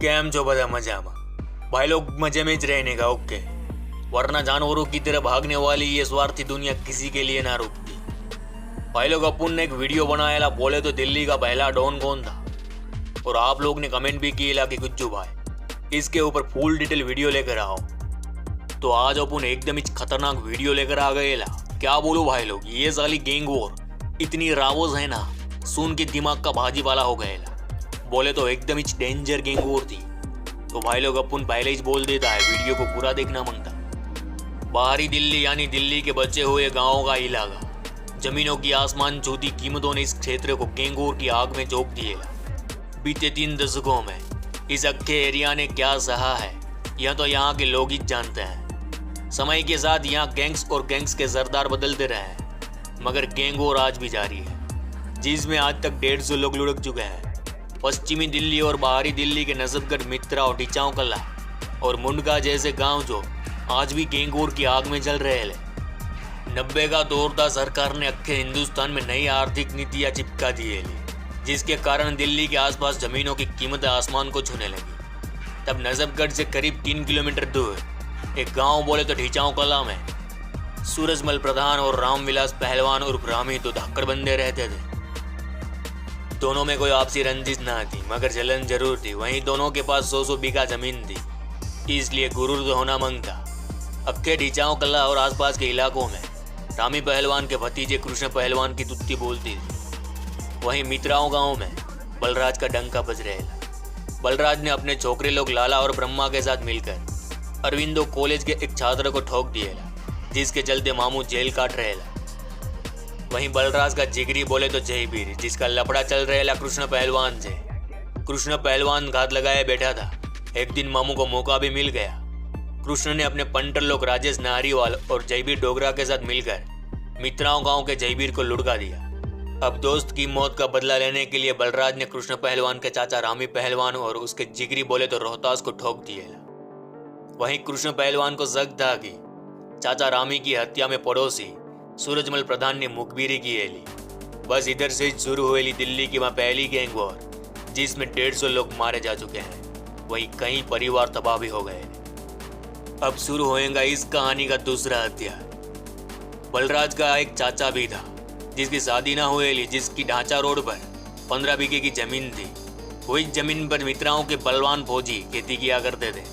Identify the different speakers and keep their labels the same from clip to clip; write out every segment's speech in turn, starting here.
Speaker 1: કેમ છો બધા મજામાં? भाई लोग मजे में જ रहने का ओके, वरना जानवरों की तरह भागने वाली ये स्वार्थी दुनिया किसी के लिए ना रुकती। भाई लोग अपुन ने एक वीडियो बनाया बोले तो दिल्ली का पहला डॉन कौन था, और आप लोग ने कमेंट भी किए कि गुज्जू भाई इसके ऊपर फुल डिटेल वीडियो लेकर आओ। तो आज अपुन एकदम ही खतरनाक वीडियो लेकर आ गए ला। क्या बोलूं भाई लोग, ये साली गैंग वॉर इतनी रावोज है ना, सुन के दिमाग का भाजी वाला हो गए ला। बोले तो एकदम ही डेंजर गैंग वॉर थी। तो भाई लोग अपुन पहले ही बोल देता है, वीडियो को पूरा देखना मांगता। बाहरी दिल्ली यानी दिल्ली के बचे हुए गांवों का इलाका, जमीनों की आसमान छूती कीमतों ने इस क्षेत्र को गैंग वॉर की आग में झोंक दिए ला। बीते 3 दशकों में इस अक्खे एरिया ने क्या सहा है यह तो यहाँ के लोग ही जानते हैं। समय के साथ यहाँ गैंग्स और गैंग्स के सरदार बदलते रहे हैं, मगर गैंग वॉर आज भी जारी है, जिसमें आज तक 150 लोग लुढ़क चुके हैं। पश्चिमी दिल्ली और बाहरी दिल्ली के नजफगढ़, मित्रा और टिचाऊ कला और मुंडका जैसे गांव जो आज भी गैंग वॉर की आग में जल रहे हैं। 90 का दौर था, सरकार ने अक्खे हिंदुस्तान में नई आर्थिक नीतियाँ चिपका दी है, जिसके कारण दिल्ली के आसपास जमीनों की कीमतें आसमान को छूने लगी। तब नजफगढ़ से करीब 3 किलोमीटर दूर एक गांव बोले तो टिचाऊ कला में सूरजमल प्रधान और रामविलास पहलवान उर्फ रामी तो धाकड़ बंदे रहते थे। दोनों में कोई आपसी रंजिश ना थी, मगर जलन जरूर थी। वहीं दोनों के पास 100 बीघा जमीन थी, इसलिए गुरूर तो होना मांगता। अक्खे ढिचाऊ कला और आसपास के इलाकों में रामी पहलवान के भतीजे कृष्ण पहलवान की तुत्ती बोलती थी। वहीं मित्राओं गांव में बलराज का डंका बज रहेगा। बलराज ने अपने छोकरे लोग लाला और ब्रह्मा के साथ मिलकर अरविंदो कॉलेज के एक छात्र को ठोक दिए, जिसके चलते मामू जेल काट रहेला। वहीं बलराज का जिगरी बोले तो जयबीर, जिसका लफड़ा चल रहेला कृष्ण पहलवान से। कृष्ण पहलवान घात लगाए बैठा था। एक दिन मामू को मौका भी मिल गया। कृष्ण ने अपने पंटर लोग राजेश नारीवाल और जयबीर डोगरा के साथ मिलकर मित्राओं गांव के जयबीर को लुढ़का दिया। अब दोस्त की मौत का बदला लेने के लिए बलराज ने कृष्ण पहलवान के चाचा रामी पहलवान और उसके जिगरी बोले तो रोहतास को ठोक दिए। वहीं कृष्ण पहलवान को शक था कि चाचा रामी की हत्या में पड़ोसी सूरजमल प्रधान ने मुखबिरी की है ली। बस इधर से ही शुरू हुई दिल्ली की वहाँ पहली गैंग वॉर, जिसमें 150 लोग मारे जा चुके हैं। वहीं कई परिवार तबाह भी हो गए। अब शुरू होएगा इस कहानी का दूसरा अध्याय। बलराज का एक चाचा भी था, जिसकी शादी ना हुई ली, जिसकी ढांचा रोड पर 15 बीघे की जमीन थी। वही जमीन पर मित्राओं के बलवान फौजी खेती किया करते थे।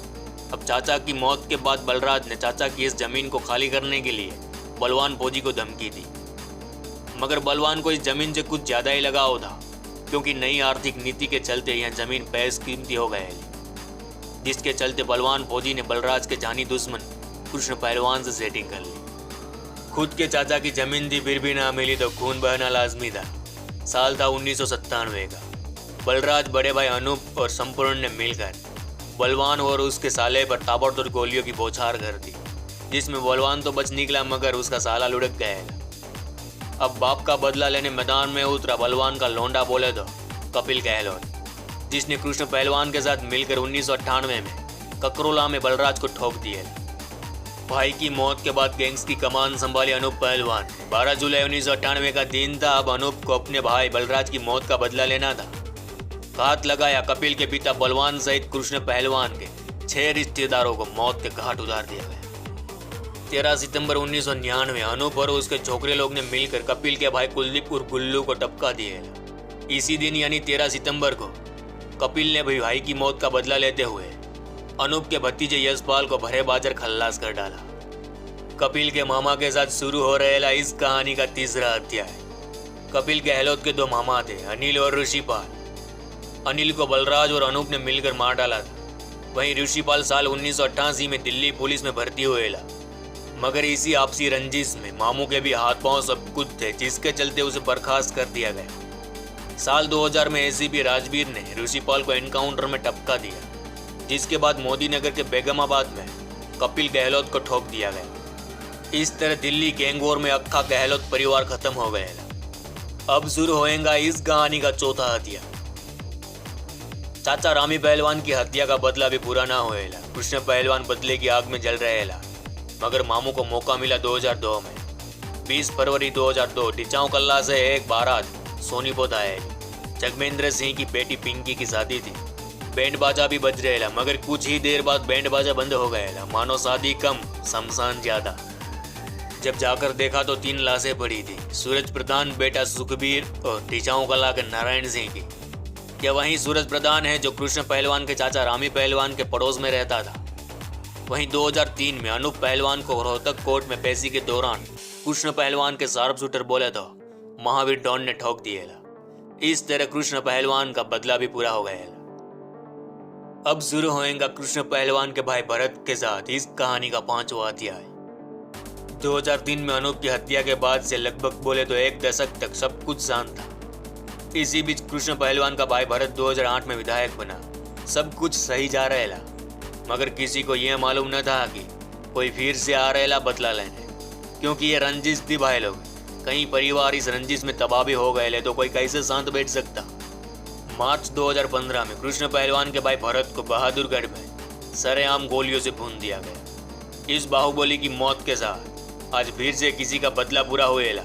Speaker 1: अब चाचा की मौत के बाद बलराज ने चाचा की इस जमीन को खाली करने के लिए बलवान फौजी को धमकी दी, मगर बलवान को इस जमीन से कुछ ज्यादा ही लगाव था, क्योंकि नई आर्थिक नीति के चलते यह जमीन बेहद कीमती हो गए, जिसके चलते बलवान फौजी ने बलराज के जानी दुश्मन कृष्ण पहलवान से सेटिंग कर ली। खुद के चाचा की जमीन थी, फिर भी ना मिली तो खून बहना लाजमी था। साल था 1997 का। बलराज, बड़े भाई अनूप और संपूर्ण ने मिलकर बलवान और उसके साले पर ताबड़तोड़ गोलियों की बौछार कर दी, जिसमें बलवान तो बच निकला, मगर उसका साला लुढ़क गया। अब बाप का बदला लेने मैदान में उतरा बलवान का लौंडा बोले तो कपिल गहलोत, जिसने कृष्ण पहलवान के साथ मिलकर 1998 में ककरोला में बलराज को ठोक दिए। भाई की मौत के बाद गैंग्स की कमान संभाली अनूप पहलवान। 12 जुलाई 1998 का दिन था। अब अनूप को अपने भाई बलराज की मौत का बदला लेना था। घात लगाया। कपिल के पिता बलवान सहित कृष्ण पहलवान के 6 रिश्तेदारों को मौत के घाट उतार दिया गया। 13 सितंबर 1999 अनूप और उसके छोकरे लोग ने मिलकर कपिल के भाई कुलदीप उर्फ गुल्लू को टपका दिए। इसी दिन यानी 13 सितंबर को कपिल ने भी भाई की मौत का बदला लेते हुए अनूप के भतीजे यशपाल को भरे बाजार खल्लास कर डाला। कपिल के मामा के साथ शुरू हो रहेला इस कहानी का तीसरा अध्याय। कपिल गहलोत के 2 मामा थे, अनिल और ऋषिपाल। अनिल को बलराज और अनूप ने मिलकर मार डाला था। वहीं ऋषिपाल साल 1988 में दिल्ली पुलिस में भर्ती हुएला, मगर इसी आपसी रंजिश में मामू के भी हाथ पांव सब कुछ थे, जिसके चलते उसे बर्खास्त कर दिया गया। साल 2000 में एसीपी राजवीर ने ऋषिपाल को एनकाउंटर में टपका दिया, जिसके बाद मोदी नगर के बेगमाबाद में कपिल गहलोत को ठोक दिया गया। इस तरह दिल्ली गैंग वॉर में अक्खा गहलोत परिवार खत्म हो गया। अब शुरू होएगा इस कहानी का चौथा अध्याय। चाचा रामी पहलवान की हत्या का बदला भी पूरा ना होएला। कृष्ण पहलवान बदले की आग में जल रहेला, मगर मामू को मौका मिला 2002 में। 20 फरवरी 2002 टिचाऊ कल्ला से एक बारात सोनीपत आए। जगमेंद्र सिंह की बेटी पिंकी की शादी थी। बैंड बाजा भी बज रहेला, मगर कुछ ही देर बाद बैंड बाजा बंद हो गएला। मानो शादी कम शमशान ज्यादा। जब जाकर देखा तो 3 लाशें पड़ी थी। सूरज प्रधान बेटा सुखबीर और टीचाओं का लाकर नारायण सिंह की। यह वही सूरज प्रधान है जो कृष्ण पहलवान के चाचा रामी पहलवान के पड़ोस में रहता था। वहीं 2003 में अनूप पहलवान को रोहतक कोर्ट में पेशी के दौरान कृष्ण पहलवान के शार्प शूटर बोले तो महावीर डॉन ने ठोक दिएला। इस तरह कृष्ण पहलवान का बदला भी पूरा हो गया। अब शुरू होएगा कृष्ण पहलवान के भाई भरत के साथ इस कहानी का 5वां अध्याय। 2003 में अनूप की हत्या के बाद से लगभग बोले तो 1 दशक तक सब कुछ शांत था। इसी बीच कृष्ण पहलवान का भाई भरत 2008 में विधायक बना। सब कुछ सही जा रहेला, मगर किसी को यह मालूम न था कि कोई फिर से आ रहेला बदला लेने, क्योंकि ये रंजिश थी भाई लोग। कई परिवार इस रंजिश में तबाह भी हो गए तो कोई कैसे शांत बैठ सकता। मार्च 2015 में कृष्ण पहलवान के भाई भरत को बहादुरगढ़ में सरेआम गोलियों से भून दिया गया। इस बाहुबली की मौत के साथ आज फिर से किसी का बदला पूरा हुएला।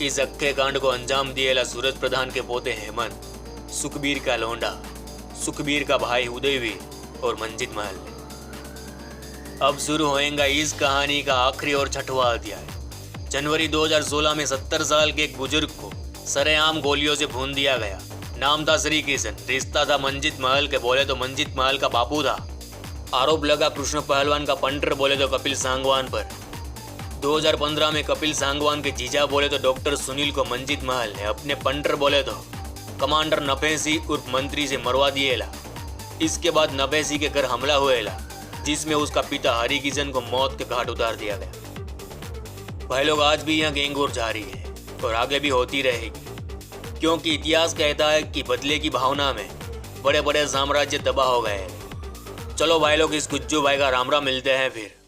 Speaker 1: इस अक्खे कांड को अंजाम दिएला सूरज प्रधान के पोते हेमंत, सुखबीर का लोंडा, सुखबीर का भाई उदयवीर और मंजित महल ने। अब शुरू होएगा इस कहानी का आखिरी और 6वां अध्याय। जनवरी 2016 में 70 साल के एक बुजुर्ग को सरेआम गोलियों से भून दिया गया। नाम था श्री किशन, रिश्ता था मंजित महल के, बोले तो मंजित महल का बापू था। आरोप लगा कृष्ण पहलवान का पंटर, बोले तो कपिल सांगवान पर। 2015 में कपिल सांगवान के जीजा बोले तो डॉक्टर सुनील को मंजित महल ने अपने पंटर बोले तो कमांडर नभेसी उर्फ मंत्री से मरवा दिएला। इसके बाद नभेसी के घर हमला हुएला, जिसमें उसका पिता हरि किशन को मौत के घाट उतार दिया गया। भाई लोग, आज भी यह गैंगवॉर जारी है और आगे भी होती रहेगी, क्योंकि इतिहास कहता है कि बदले की भावना में बड़े बड़े साम्राज्य तबाह हो गए। चलो भाई लोग, इस गुज्जू भाई का राम राम, मिलते हैं फिर।